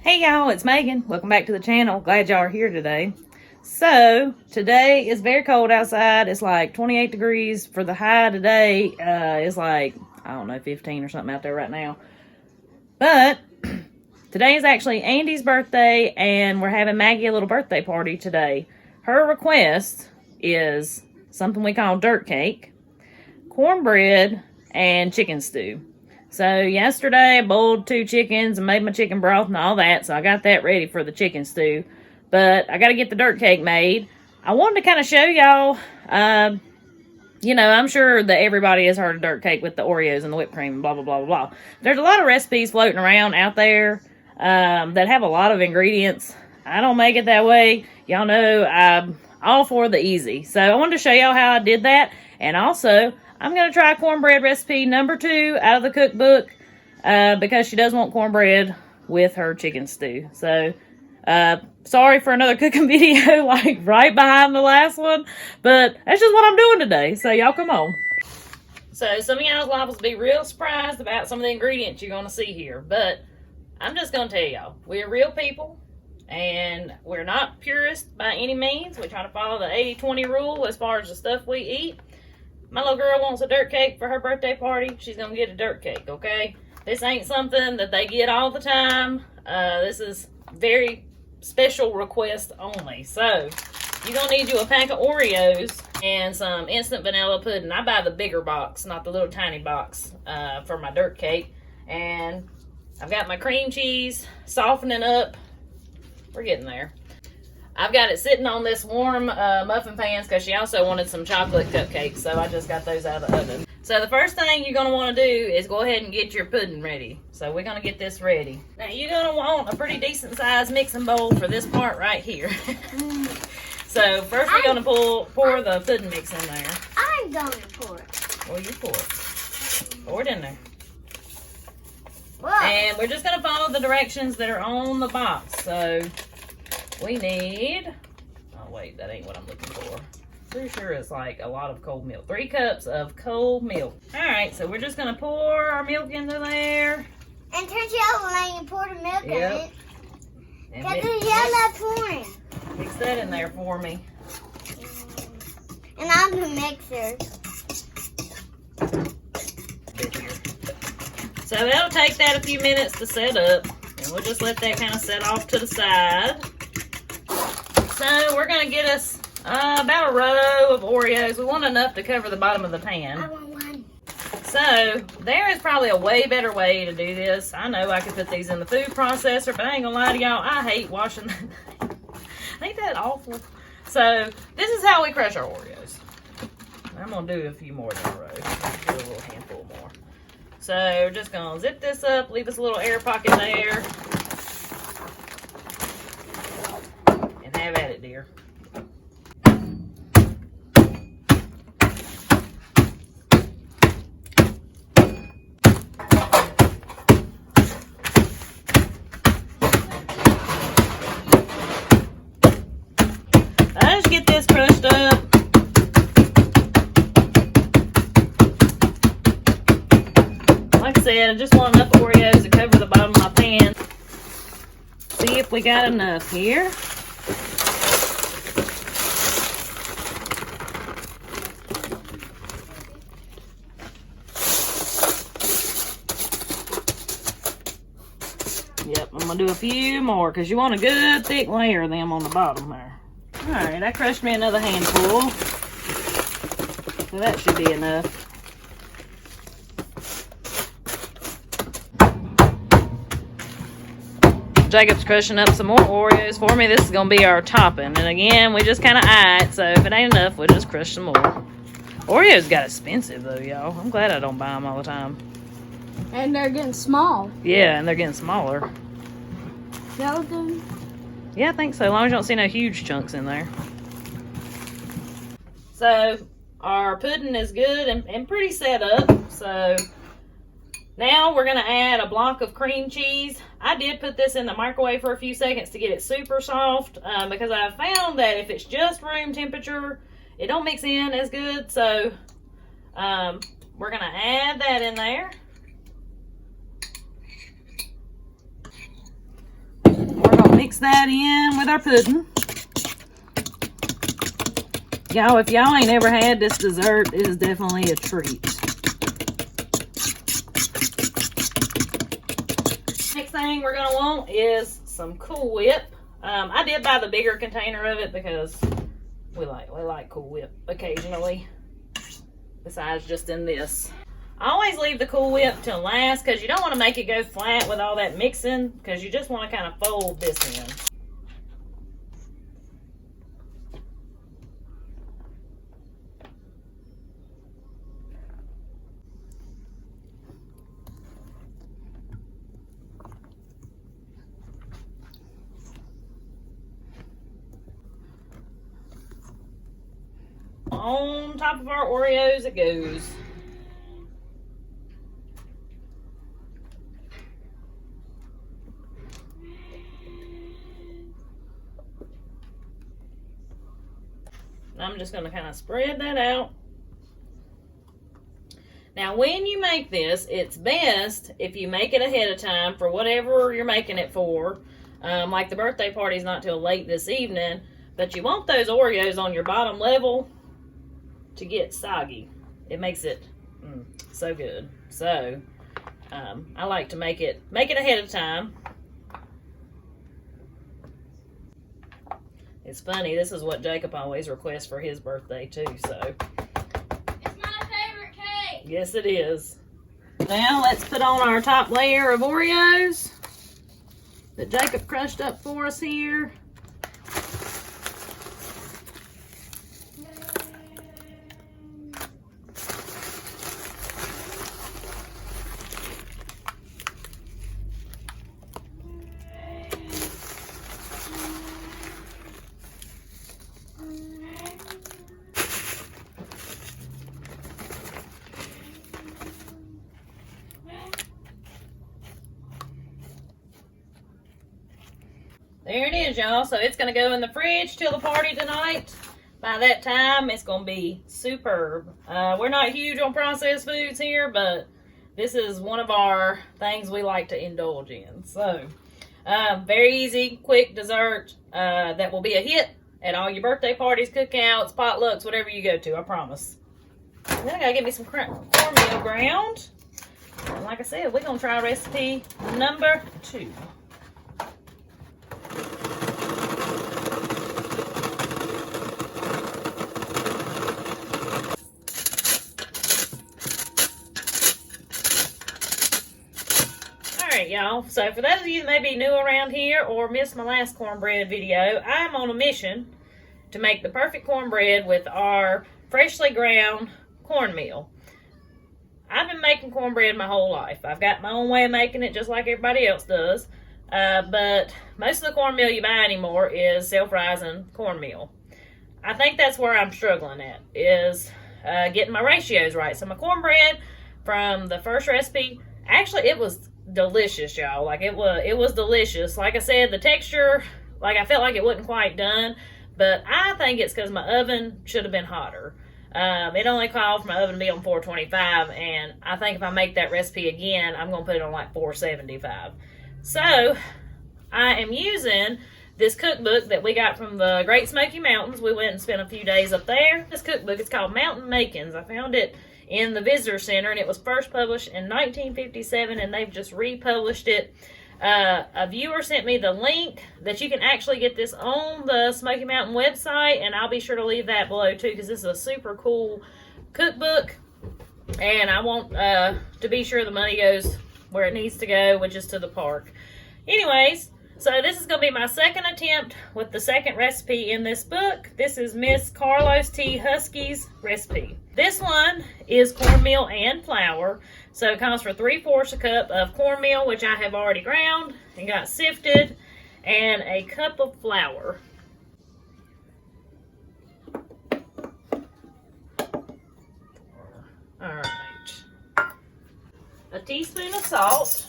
Hey y'all, it's Megan. Welcome back to the channel. Glad y'all are here today. So, today is very cold outside. It's like 28 degrees. For the high today, it's like, I don't know, 15 or something out there right now. But, today is actually Andy's birthday, and we're having Maggie a little birthday party today. Her request is something we call dirt cake, cornbread, and chicken stew. So yesterday I boiled 2 chickens and made my chicken broth and all that, so I got that ready for the chicken stew. But I got to get the dirt cake made. I wanted to kind of show y'all, I'm sure that everybody has heard of dirt cake with the Oreos and the whipped cream and blah, blah, blah, blah, blah. There's a lot of recipes floating around out there that have a lot of ingredients. I don't make it that way. Y'all know I'm all for the easy. So I wanted to show y'all how I did that. And also, I'm going to try cornbread recipe number 2 out of the cookbook because she does want cornbread with her chicken stew. So, sorry for another cooking video like right behind the last one, but that's just what I'm doing today. So, y'all come on. So, some of y'all's liable to be real surprised about some of the ingredients you're going to see here, but I'm just going to tell y'all, we're real people and we're not purists by any means. We try to follow the 80-20 rule as far as the stuff we eat. My little girl wants a dirt cake for her birthday party. She's going to get a dirt cake, okay? This ain't something that they get all the time. This is very special request only. So, you're going to need you a pack of Oreos and some instant vanilla pudding. I buy the bigger box, not the little tiny box for my dirt cake. And I've got my cream cheese softening up. We're getting there. I've got it sitting on this warm muffin pans because she also wanted some chocolate cupcakes, so I just got those out of the oven. So the first thing you're going to want to do is go ahead and get your pudding ready. So we're going to get this ready. Now you're going to want a pretty decent sized mixing bowl for this part right here. So first we're going to pour the pudding mix in there. I'm going to pour it. Well, you pour it. Pour it in there. Whoa. And we're just going to follow the directions that are on the box. So we need, oh wait, that ain't what I'm looking for. Pretty sure it's like a lot of cold milk. 3 cups of cold milk. All right, so we're just gonna pour our milk into there. And turn it over and you pour the milk in it. And Get the yellow pouring. Mix that in there for me. And I'm the mixer. So that'll take that a few minutes to set up. And we'll just let that kind of set off to the side. So we're going to get us about a row of Oreos. We want enough to cover the bottom of the pan. I want one. So there is probably a way better way to do this. I know I could put these in the food processor, but I ain't going to lie to y'all. I hate washing them. Ain't that awful? So this is how we crush our Oreos. I'm going to do a few more in a row. Do a little handful more. So we're just going to zip this up, leave us a little air pocket there. Have at it, dear. Let's get this crushed up. Like I said, I just want enough Oreos to cover the bottom of my pan. See if we got enough here. Yep, I'm going to do a few more because you want a good thick layer of them on the bottom there. Alright, I crushed me another handful. So that should be enough. Jacob's crushing up some more Oreos for me. This is going to be our topping. And again, we just kind of eye it. So if it ain't enough, we'll just crush some more. Oreos got expensive though, y'all. I'm glad I don't buy them all the time. And they're getting small. Yeah, and they're getting smaller. Gelatin? Yeah, I think so. As long as you don't see no huge chunks in there. So, our pudding is good and pretty set up. So, now we're going to add a block of cream cheese. I did put this in the microwave for a few seconds to get it super soft because I found that if it's just room temperature, it don't mix in as good. So, we're going to add that in there. mix that in with our pudding. Y'all, if y'all ain't ever had this dessert, it is definitely a treat. Next thing we're gonna want is some Cool Whip. I did buy the bigger container of it because we like Cool Whip occasionally, besides just in this. I always leave the Cool Whip till last because you don't want to make it go flat with all that mixing, because you just want to kind of fold this in. On top of our Oreos it goes. I'm just going to kind of spread that out. Now when you make this, it's best if you make it ahead of time for whatever you're making it for. Like the birthday party's not till late this evening, but you want those Oreos on your bottom level to get soggy. It makes it so good. So I like to make it ahead of time. It's funny, this is what Jacob always requests for his birthday too, so. It's my favorite cake. Yes, it is. Now let's put on our top layer of Oreos that Jacob crushed up for us here. There it is, y'all. So it's going to go in the fridge till the party tonight. By that time, it's going to be superb. We're not huge on processed foods here, but this is one of our things we like to indulge in. So, very easy, quick dessert that will be a hit at all your birthday parties, cookouts, potlucks, whatever you go to, I promise. And then I got to get me some cornmeal ground. And like I said, we're going to try recipe number 2. Y'all, so for those of you that may be new around here or missed my last cornbread video, I'm on a mission to make the perfect cornbread with our freshly ground cornmeal. I've been making cornbread my whole life. I've got my own way of making it just like everybody else does, but most of the cornmeal you buy anymore is self-rising cornmeal. I think that's where I'm struggling at, is getting my ratios right. So my cornbread from the first recipe, actually it was delicious, y'all. Like it was delicious. Like I said, the texture, like I felt like it wasn't quite done, but I think it's because my oven should have been hotter. It only called for my oven to be on 425, and I think if I make that recipe again, I'm gonna put it on like 475. So I am using this cookbook that we got from the Great Smoky Mountains. We went and spent a few days up there. This cookbook is called Mountain Makings. I found it in the Visitor Center, and it was first published in 1957, and they've just republished it. A viewer sent me the link that you can actually get this on the Smoky Mountain website, and I'll be sure to leave that below too, because this is a super cool cookbook, and I want to be sure the money goes where it needs to go, which is to the park. Anyways, so this is going to be my second attempt with the second recipe in this book. This is Miss Carlos T. Husky's recipe. This one is cornmeal and flour. So it calls for 3/4 cup of cornmeal, which I have already ground and got sifted, and a cup of flour. All right. A teaspoon of salt.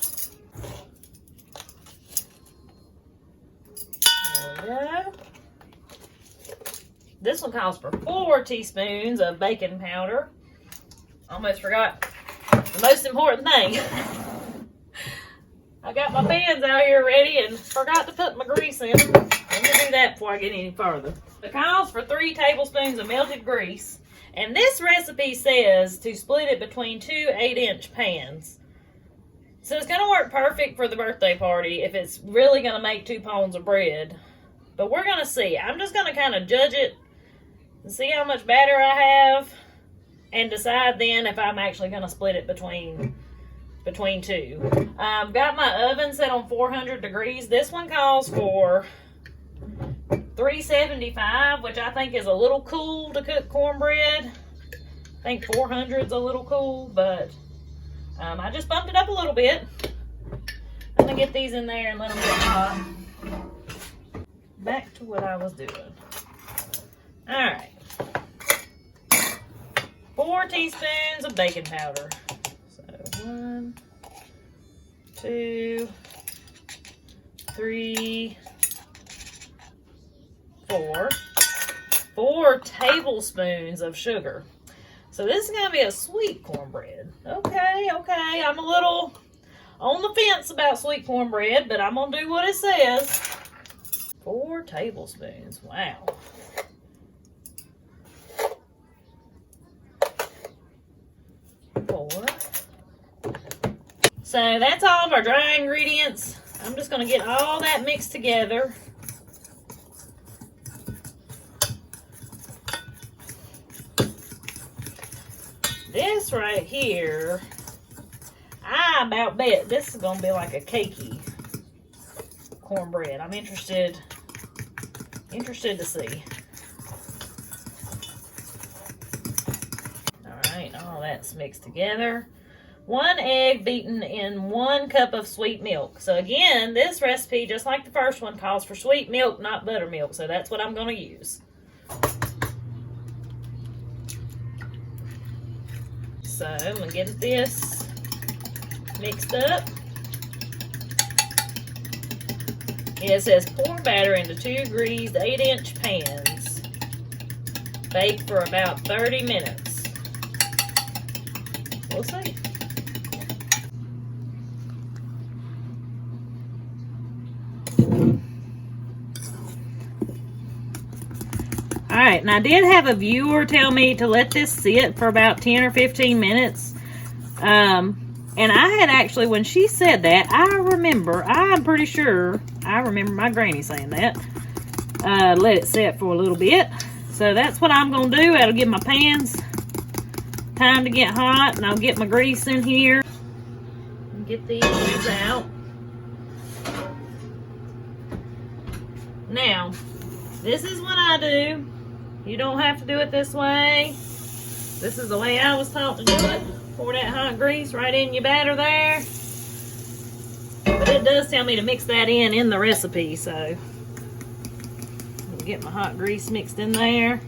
There we go. This one calls for 4 teaspoons of baking powder. Almost forgot the most important thing. I got my pans out here ready and forgot to put my grease in them. Let me do that before I get any further. It calls for 3 tablespoons of melted grease. And this recipe says to split it between 2 8-inch pans. So it's going to work perfect for the birthday party if it's really going to make 2 pounds of bread. But we're going to see. I'm just going to kind of judge it and see how much batter I have and decide then if I'm actually going to split it between 2. I've got my oven set on 400 degrees. This one calls for 375, which I think is a little cool to cook cornbread. I think 400 is a little cool, but I just bumped it up a little bit. I'm going to get these in there and let them get hot. Back to what I was doing. Alright. 4 teaspoons of baking powder. So 1, 2, 3, 4. 4 tablespoons of sugar. So this is going to be a sweet cornbread. Okay. I'm a little on the fence about sweet cornbread, but I'm going to do what it says. 4 tablespoons. Wow. So that's all of our dry ingredients. I'm just going to get all that mixed together. This right here, I about bet this is going to be like a cakey cornbread. I'm interested to see. Alright, all that's mixed together. 1 egg beaten in 1 cup of sweet milk. So again, this recipe, just like the first one, calls for sweet milk, not buttermilk. So that's what I'm going to use. So I'm going to get this mixed up. It says pour batter into 2 greased 8-inch pans. Bake for about 30 minutes. We'll see. Alright, and I did have a viewer tell me to let this sit for about 10 or 15 minutes. And I had actually, when she said that, I'm pretty sure, I remember my granny saying that. Let it set for a little bit. So that's what I'm going to do. That'll give my pans time to get hot, and I'll get my grease in here. And get these out. Now, this is what I do. You don't have to do it this way. This is the way I was taught to do it. Pour that hot grease right in your batter there. But it does tell me to mix that in the recipe, so I'll get my hot grease mixed in there.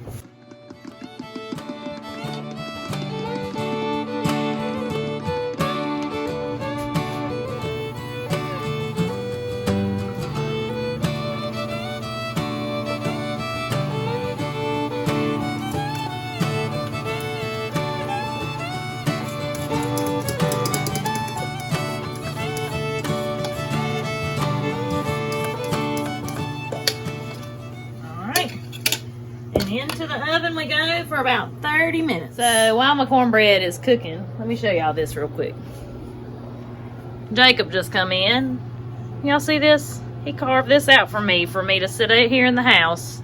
Into the oven we go for about 30 minutes. So while my cornbread is cooking, let me show y'all this real quick. Jacob just come in. Y'all see this? He carved this out for me to sit out here in the house.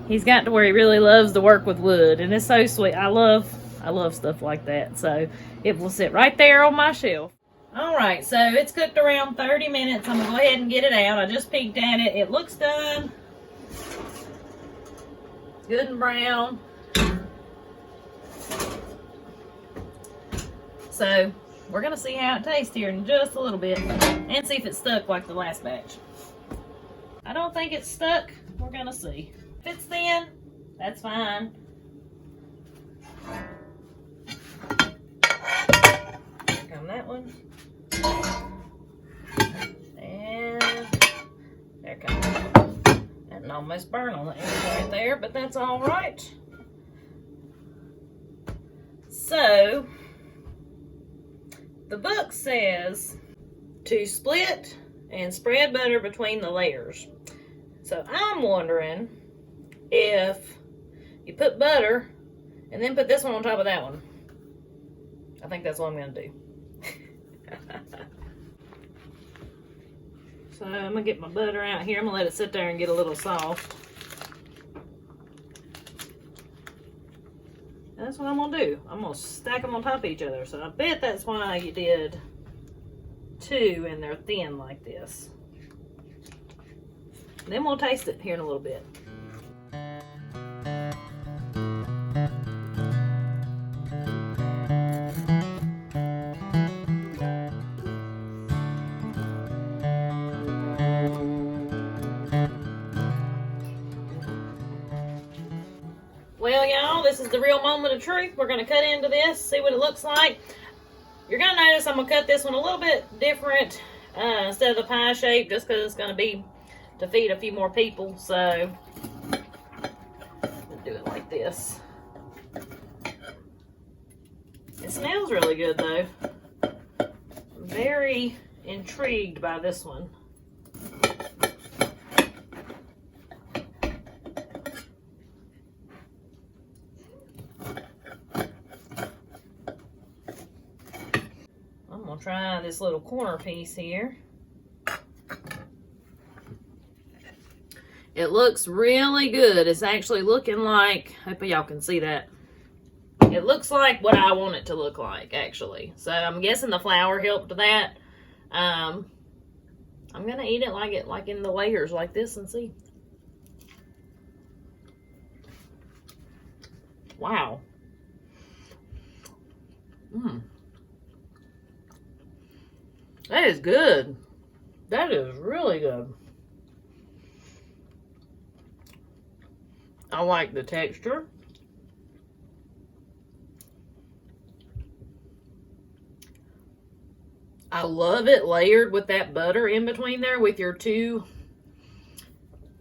He's got to where he really loves to work with wood, and it's so sweet. I love stuff like that. So it will sit right there on my shelf. Alright, so it's cooked around 30 minutes. I'm gonna go ahead and get it out. I just peeked at it. It looks done. Good and brown. So we're gonna see how it tastes here in just a little bit and see if it's stuck like the last batch. I don't think it's stuck. We're gonna see. If it's thin, that's fine. Here come that one. And there comes that. And almost burn on the end right there, but that's all right. So the book says to split and spread butter between the layers. So I'm wondering if you put butter and then put this one on top of that one. I think that's what I'm going to do. So I'm going to get my butter out here. I'm going to let it sit there and get a little soft. And that's what I'm going to do. I'm going to stack them on top of each other. So I bet that's why you did 2 and they're thin like this. And then we'll taste it here in a little bit. Well, y'all, this is the real moment of truth. We're going to cut into this, see what it looks like. You're going to notice I'm going to cut this one a little bit different instead of the pie shape, just because it's going to be to feed a few more people. So, we'll do it like this. It smells really good, though. I'm very intrigued by this one. Try this little corner piece here. It looks really good. It's actually looking like, hope y'all can see that. It looks like what I want it to look like, actually. So I'm guessing the flour helped that. I'm gonna eat it like in the layers like this and see. Wow. That is good. That is really good. I like the texture. I love it layered with that butter in between there with your 2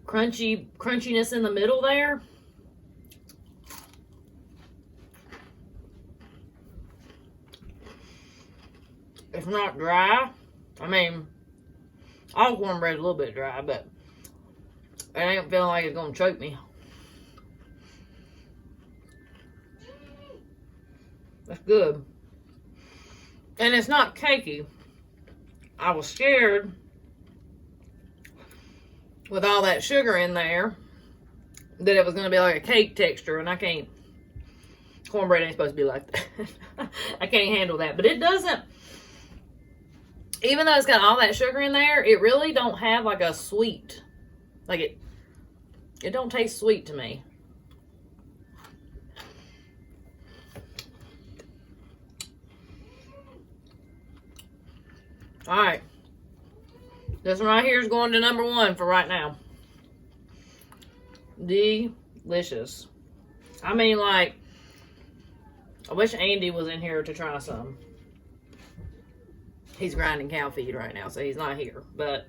crunchiness in the middle there. It's not dry. I mean, all cornbread is a little bit dry, but it ain't feeling like it's gonna choke me. That's good. And it's not cakey. I was scared with all that sugar in there that it was gonna be like a cake texture, and I can't. Cornbread ain't supposed to be like that. I can't handle that, but it doesn't. Even though it's got all that sugar in there, it really don't have like a sweet. Like it don't taste sweet to me. Alright. This one right here is going to number 1 for right now. Delicious. I mean, like, I wish Andy was in here to try some. He's grinding cow feed right now, so he's not here. But,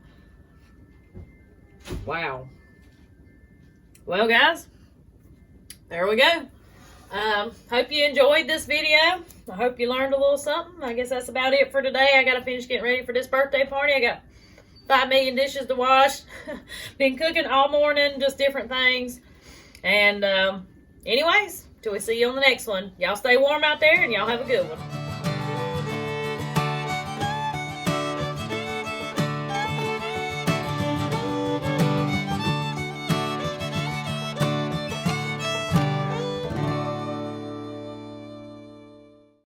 wow. Well, guys, there we go. Hope you enjoyed this video. I hope you learned a little something. I guess that's about it for today. I got to finish getting ready for this birthday party. I got 5 million dishes to wash. Been cooking all morning, just different things. And anyways, till we see you on the next one. Y'all stay warm out there, and y'all have a good one.